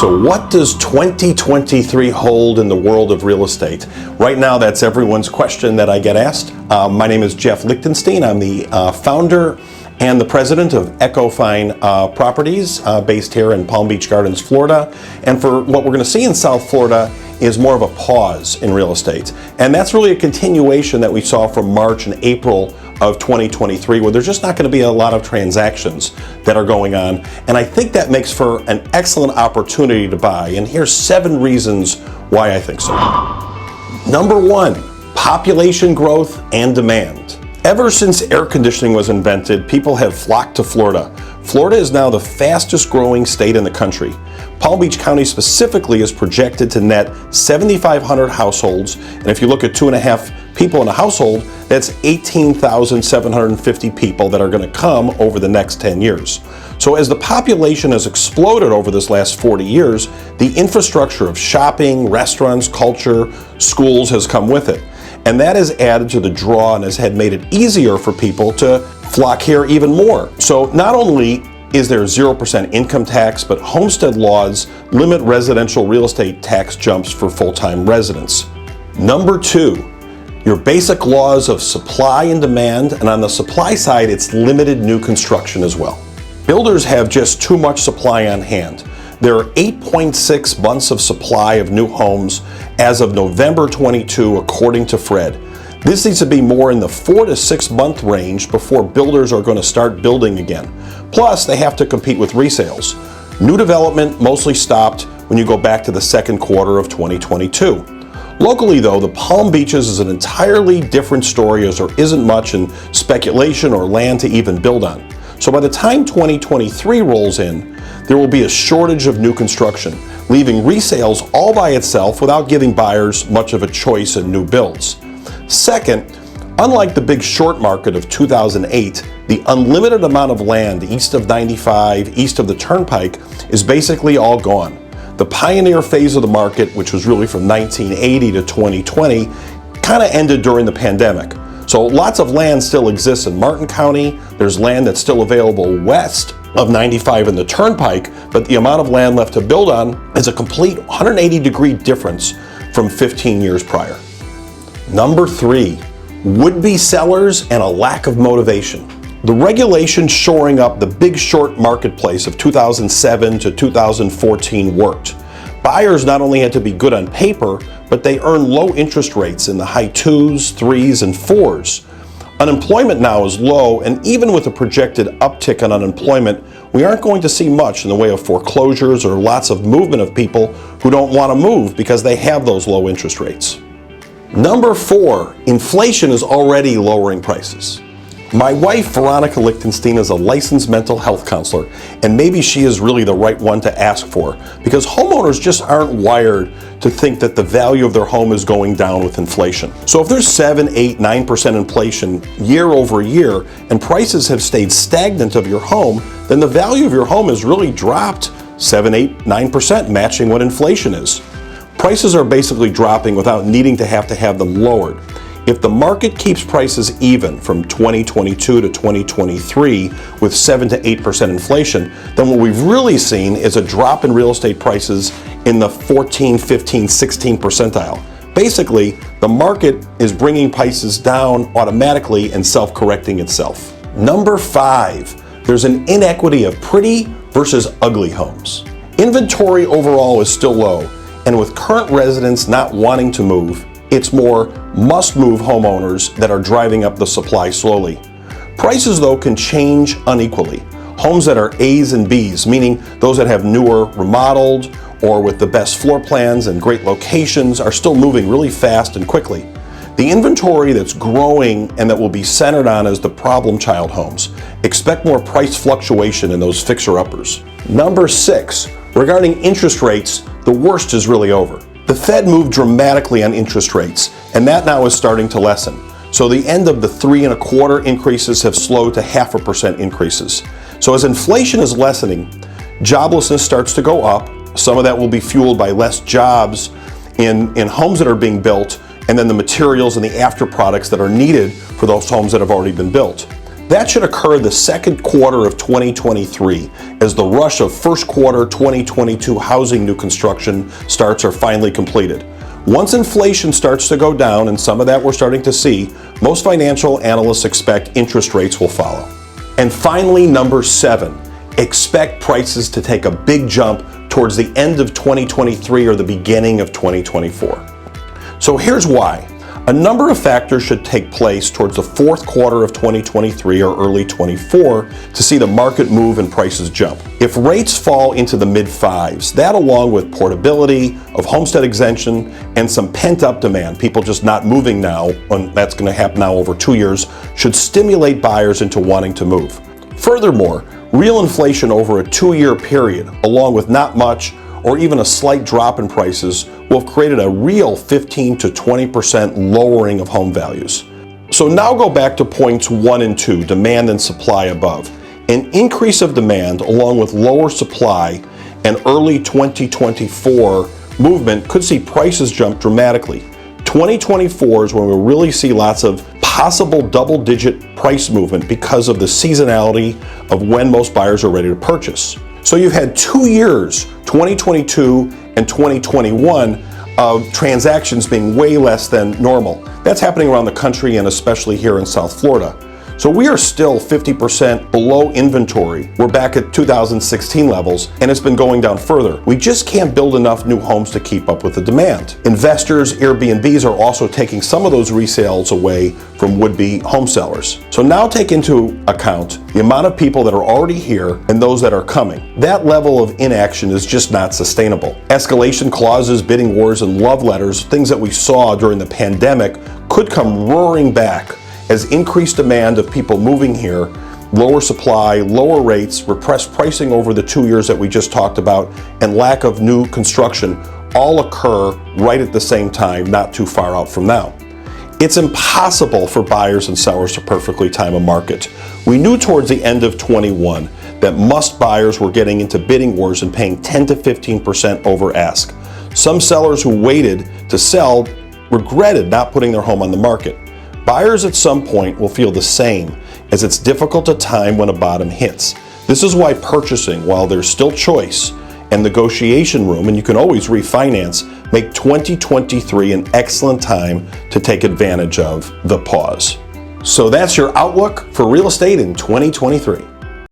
So what does 2023 hold in the world of real estate? Right now, that's everyone's question that I get asked. My name is Jeff Lichtenstein. I'm the founder and the president of Ecofine Properties based here in Palm Beach Gardens, Florida. And for what we're going to see in South Florida is more of a pause in real estate. And that's really a continuation that we saw from March and April of 2023, where there's just not going to be a lot of transactions that are going on. And I think that makes for an excellent opportunity to buy. And here's 7 reasons why I think so. Number 1, population growth and demand. Ever since air conditioning was invented, people have flocked to Florida. Florida is now the fastest growing state in the country. Palm Beach County specifically is projected to net 7,500 households, and if you look at 2.5 people in a household, that's 18,750 people that are going to come over the next 10 years. So as the population has exploded over this last 40 years, the infrastructure of shopping, restaurants, culture, schools has come with it. And that has added to the draw and has made it easier for people to flock here even more. So not only is there 0% income tax, but homestead laws limit residential real estate tax jumps for full-time residents. Number 2, your basic laws of supply and demand, and on the supply side, it's limited new construction as well. Builders have just too much supply on hand. There are 8.6 months of supply of new homes as of November 22, according to Fred. This needs to be more in the 4 to 6 month range before builders are going to start building again. Plus, they have to compete with resales. New development mostly stopped when you go back to the second quarter of 2022. Locally, though, the Palm Beaches is an entirely different story, as there isn't much in speculation or land to even build on. So by the time 2023 rolls in, there will be a shortage of new construction, leaving resales all by itself without giving buyers much of a choice in new builds. Second, unlike the big short market of 2008, the unlimited amount of land east of 95, east of the Turnpike, is basically all gone. The pioneer phase of the market, which was really from 1980 to 2020, kind of ended during the pandemic. So lots of land still exists in Martin County. There's land that's still available west of 95 in the Turnpike, but the amount of land left to build on is a complete 180-degree difference from 15 years prior. Number 3, would-be sellers and a lack of motivation. The regulation shoring up the big short marketplace of 2007 to 2014 worked. Buyers not only had to be good on paper, but they earned low interest rates in the high 2s, 3s, and 4s. Unemployment now is low, and even with a projected uptick on unemployment, we aren't going to see much in the way of foreclosures or lots of movement of people who don't want to move because they have those low interest rates. Number 4, inflation is already lowering prices. My wife, Veronica Lichtenstein, is a licensed mental health counselor, and maybe she is really the right one to ask for, because homeowners just aren't wired to think that the value of their home is going down with inflation. So if there's 7, 8, 9% inflation year over year, and prices have stayed stagnant of your home, then the value of your home has really dropped 7, 8, 9%, matching what inflation is. Prices are basically dropping without needing to have them lowered. If the market keeps prices even from 2022 to 2023 with 7 to 8% inflation, then what we've really seen is a drop in real estate prices in the 14, 15, 16 percentile. Basically, the market is bringing prices down automatically and self-correcting itself. Number 5, there's an inequity of pretty versus ugly homes. Inventory overall is still low, and with current residents not wanting to move, it's more must-move homeowners that are driving up the supply slowly. Prices, though, can change unequally. Homes that are A's and B's, meaning those that have newer, remodeled, or with the best floor plans and great locations, are still moving really fast and quickly. The inventory that's growing and that will be centered on is the problem child homes. Expect more price fluctuation in those fixer-uppers. Number 6, regarding interest rates, the worst is really over. The Fed moved dramatically on interest rates, and that now is starting to lessen. So the end of the 3.25% increases have slowed to 0.5% increases. So as inflation is lessening, joblessness starts to go up. Some of that will be fueled by less jobs in homes that are being built, and then the materials and the after products that are needed for those homes that have already been built. That should occur the second quarter of 2023 as the rush of first quarter 2022 housing new construction starts are finally completed. Once inflation starts to go down, and some of that we're starting to see, most financial analysts expect interest rates will follow. And finally, number 7, expect prices to take a big jump towards the end of 2023 or the beginning of 2024. So here's why. A number of factors should take place towards the fourth quarter of 2023 or early 24 to see the market move and prices jump. If rates fall into the mid-5s, that along with portability of homestead exemption and some pent-up demand, people just not moving now, and that's going to happen now over 2 years, should stimulate buyers into wanting to move. Furthermore, real inflation over a 2-year period, along with not much or even a slight drop in prices, will have created a real 15 to 20% lowering of home values. So now go back to points 1 and 2, demand and supply above. An increase of demand along with lower supply and early 2024 movement could see prices jump dramatically. 2024 is when we'll really see lots of possible double-digit price movement because of the seasonality of when most buyers are ready to purchase. So you've had 2 years, 2022 and 2021, of transactions being way less than normal. That's happening around the country and especially here in South Florida. So we are still 50% below inventory. We're back at 2016 levels, and it's been going down further. We just can't build enough new homes to keep up with the demand. Investors, Airbnbs are also taking some of those resales away from would-be home sellers. So now take into account the amount of people that are already here and those that are coming. That level of inaction is just not sustainable. Escalation clauses, bidding wars, and love letters, things that we saw during the pandemic, could come roaring back as increased demand of people moving here, lower supply, lower rates, repressed pricing over the 2 years that we just talked about, and lack of new construction all occur right at the same time, not too far out from now. It's impossible for buyers and sellers to perfectly time a market. We knew towards the end of 21 that most buyers were getting into bidding wars and paying 10 to 15% over ask. Some sellers who waited to sell regretted not putting their home on the market. Buyers at some point will feel the same, as it's difficult to time when a bottom hits. This is why purchasing, while there's still choice and negotiation room, and you can always refinance, make 2023 an excellent time to take advantage of the pause. So that's your outlook for real estate in 2023.